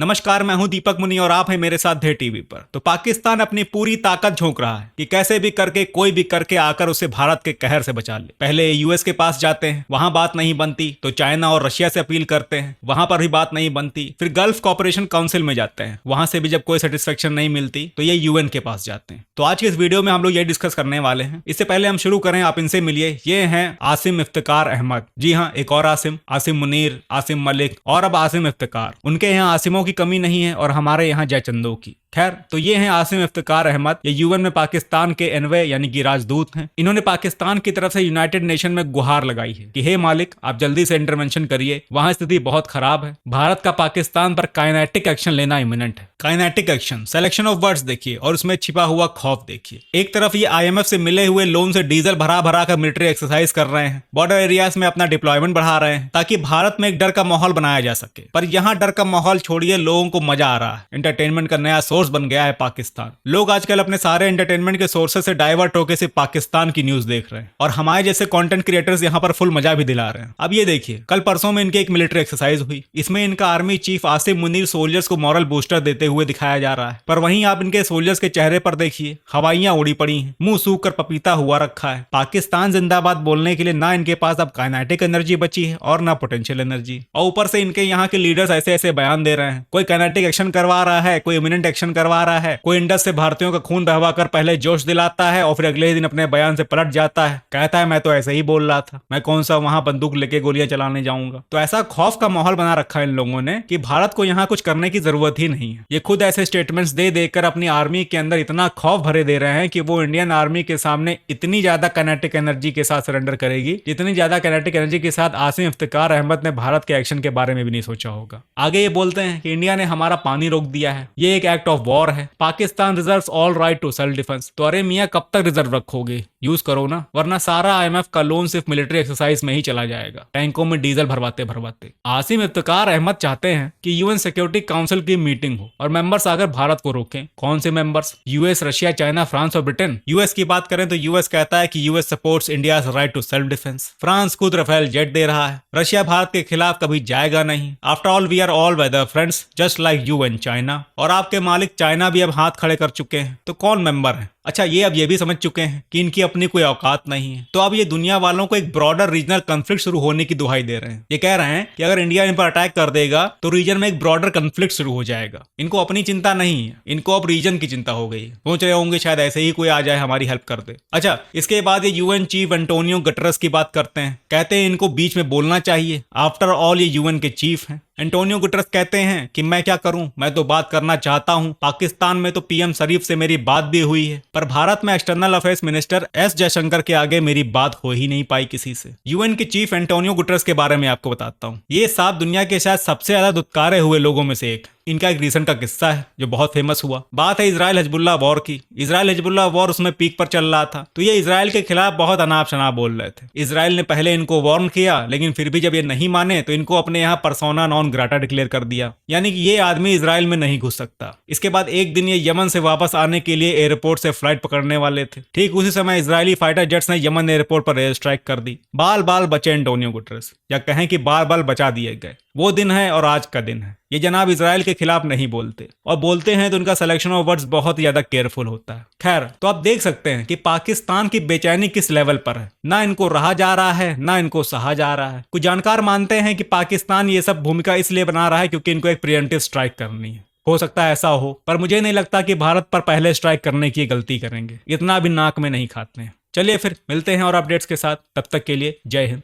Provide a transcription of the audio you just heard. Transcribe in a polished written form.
नमस्कार, मैं हूं दीपक मुनि और आप हैं मेरे साथ धे टीवी पर। तो पाकिस्तान अपनी पूरी ताकत झोंक रहा है कि कैसे भी करके कोई भी करके आकर उसे भारत के कहर से बचा ले। पहले यूएस के पास जाते हैं, वहां बात नहीं बनती तो चाइना और रशिया से अपील करते हैं, वहां पर भी बात नहीं बनती। फिर गल्फ कॉपरेशन काउंसिल में जाते हैं, वहां से भी जब कोई सेटिस्फेक्शन नहीं मिलती तो ये यूएन के पास जाते हैं। तो आज के इस वीडियो में हम लोग ये डिस्कस करने वाले हैं। इससे पहले हम शुरू करें, आप इनसे मिलिए। ये हैं आसिम इफ्तिकार अहमद। जी हाँ, एक और आसिम, आसिम मुनीर, आसिम मलिक और अब आसिम इफ्तिकार। उनके यहाँ आसिमों की कमी नहीं है और हमारे यहाँ जयचंदों की। खैर, तो ये हैं आसिम इफ्तिकार अहमद। ये यूएन में पाकिस्तान के एनवे यानी कि राजदूत हैं। इन्होंने पाकिस्तान की तरफ से यूनाइटेड नेशन में गुहार लगाई है कि हे मालिक, आप जल्दी से इंटरवेंशन करिए, वहां स्थिति बहुत खराब है। भारत का पाकिस्तान पर काइनेटिक एक्शन लेना इमिनेंट है। Kinetic action, selection of words देखिए और उसमें छिपा हुआ खौफ देखिए। एक तरफ ये आईएमएफ से मिले हुए लोन से डीजल भरा भरा कर मिलिट्री एक्सरसाइज कर रहे हैं, बॉर्डर एरियाज में अपना डिप्लॉयमेंट बढ़ा रहे हैं ताकि भारत में एक डर का माहौल बनाया जा सके। पर यहाँ डर का माहौल छोड़िए, लोगों को मजा आ रहा है। एंटरटेनमेंट का नया सोर्स बन गया है पाकिस्तान। लोग आजकल अपने सारे एंटरटेनमेंट के सोर्सेस से डाइवर्ट होकर सिर्फ पाकिस्तान की न्यूज देख रहे हैं और हमारे जैसे कंटेंट क्रिएटर्स यहाँ पर फुल मजा भी दिला रहे हैं। अब ये देखिए, कल परसों में इनकी एक मिलिट्री एक्सरसाइज हुई। इसमें इनका army chief Asim Munir soldiers को मॉरल बूस्टर देते हुए दिखाया जा रहा है। पर वहीं आप इनके सोल्जर्स के चेहरे पर देखिए, हवाइयां उड़ी पड़ी हैं, मुंह सूख कर पपीता हुआ रखा है। पाकिस्तान जिंदाबाद बोलने के लिए ना इनके पास अब काइनेटिक एनर्जी बची है और ना पोटेंशियल एनर्जी। और ऊपर से इनके यहाँ के लीडर्स ऐसे ऐसे बयान दे रहे हैं, कोई काइनेटिक एक्शन करवा रहा है, कोई इमिनेंट एक्शन करवा रहा है, कोई इंडस से भारतीयों का खून बहवा कर पहले जोश दिलाता है और फिर अगले ही दिन अपने बयान से पलट जाता है, कहता है मैं तो ऐसे ही बोल रहा था, मैं कौन सा वहां बंदूक लेके गोलियां चलाने जाऊंगा। तो ऐसा खौफ का माहौल बना रखा है इन लोगों ने कि भारत को यहाँ कुछ करने की जरूरत ही नहीं है। ये खुद ऐसे स्टेटमेंट्स दे देकर अपनी आर्मी के अंदर इतना खौफ भरे दे रहे हैं कि वो इंडियन आर्मी के सामने इतनी ज्यादा काइनेटिक एनर्जी के साथ सरेंडर करेगी जितनी ज्यादा काइनेटिक एनर्जी के साथ आसिम इफ्तिकार अहमद ने भारत के एक्शन के बारे में भी नहीं सोचा होगा। आगे ये बोलते हैं कि इंडिया ने हमारा पानी रोक दिया है, ये एक एक्ट ऑफ वॉर है, Pakistan reserves all right to self defence. तो अरे मियां, कब तक रिजर्व रखोगे? यूज करो ना, वरना सारा आईएमएफ का लोन सिर्फ मिलिट्री एक्सरसाइज में ही चला जाएगा, टैंकों में डीजल भरवाते भरवाते। आसिम इफ्तिकार अहमद चाहते हैं कि यूएन सिक्योरिटी काउंसिल की मीटिंग हो और मेंबर्स आकर भारत को रोकें। कौन से members? US, Russia, China, France और ब्रिटेन। यूएस की बात करें तो यूएस कहता है कि US supports India's right to self defence. France खुद राफेल जेट दे रहा है। रशिया भारत के खिलाफ कभी जाएगा नहीं। After all we are all weather friends just like you and China. और आपके मालिक चाइना भी अब हाथ खड़े कर चुके हैं। तो कौन मेंबर है? अच्छा, ये अब ये भी समझ चुके हैं कि इनकी अपनी कोई औकात नहीं है। तो अब ये दुनिया वालों को एक ब्रॉडर रीजनल कॉन्फ्लिक्ट शुरू होने की दुहाई दे रहे हैं। ये कह रहे हैं कि अगर इंडिया इन पर अटैक कर देगा तो रीजन में एक ब्रॉडर कॉन्फ्लिक्ट शुरू हो जाएगा। इनको अपनी चिंता नहीं है, इनको अब रीजन की चिंता हो गई है। सोच रहे होंगे शायद ऐसे ही कोई आ जाए हमारी हेल्प कर दे। अच्छा, इसके बाद ये यूएन चीफ एंटोनियो गुटेरेस की बात करते हैं। कहते हैं इनको बीच में बोलना चाहिए। आफ्टर ऑल ये यूएन के चीफ हैं। एंटोनियो गुटेरेस कहते हैं कि मैं क्या करूं, मैं तो बात करना चाहता हूं। पाकिस्तान में तो पीएम शरीफ से मेरी बात भी हुई है, पर भारत में external affairs minister S Jaishankar के आगे मेरी बात हो ही नहीं पाई किसी से। यूएन के चीफ एंटोनियो गुटेरेस के बारे में आपको बताता हूं। ये साफ दुनिया के शायद सबसे ज्यादा दुत्कारे हुए लोगों में से एक। इनका एक रीसेंट का किस्सा है जो बहुत फेमस हुआ। बात है इजराइल हिजबुल्लाह वॉर की। इजराइल हिजबुल्लाह वॉर उसमें पीक पर चल रहा था, तो ये इजराइल के खिलाफ बहुत अनाप शनाप बोल रहे थे। इजराइल ने पहले इनको वार्न किया, लेकिन फिर भी जब ये नहीं माने तो इनको अपने यहाँ पर्सोना नॉन ग्राटा डिक्लेयर कर दिया, यानी कि ये आदमी इजराइल में नहीं घुस सकता। इसके बाद एक दिन ये यमन से वापस आने के लिए एयरपोर्ट से फ्लाइट पकड़ने वाले थे। ठीक उसी समय इजरायली फाइटर जेट्स ने यमन एयरपोर्ट पर एयर स्ट्राइक कर दी। बाल बाल बचे एंटोनियो गुटेरेस, या कहें कि बाल बाल बचा दिए गए। वो दिन है और आज का दिन है। ये जनाब इजराइल के खिलाफ नहीं बोलते, और बोलते हैं तो उनका सिलेक्शन ऑफ वर्ड्स बहुत ही ज्यादा केयरफुल होता है। खैर, तो आप देख सकते हैं कि पाकिस्तान की बेचैनी किस लेवल पर है। ना इनको रहा जा रहा है, ना इनको सहा जा रहा है। कुछ जानकार मानते हैं कि पाकिस्तान ये सब भूमिका इसलिए बना रहा है क्योंकि इनको एक प्रिएम्प्टिव स्ट्राइक करनी है। हो सकता है ऐसा हो, पर मुझे नहीं लगता कि भारत पर पहले स्ट्राइक करने की गलती करेंगे। इतना भी नाक में नहीं खाते हैं। चलिए फिर मिलते हैं और अपडेट्स के साथ, तब तक के लिए जय हिंद।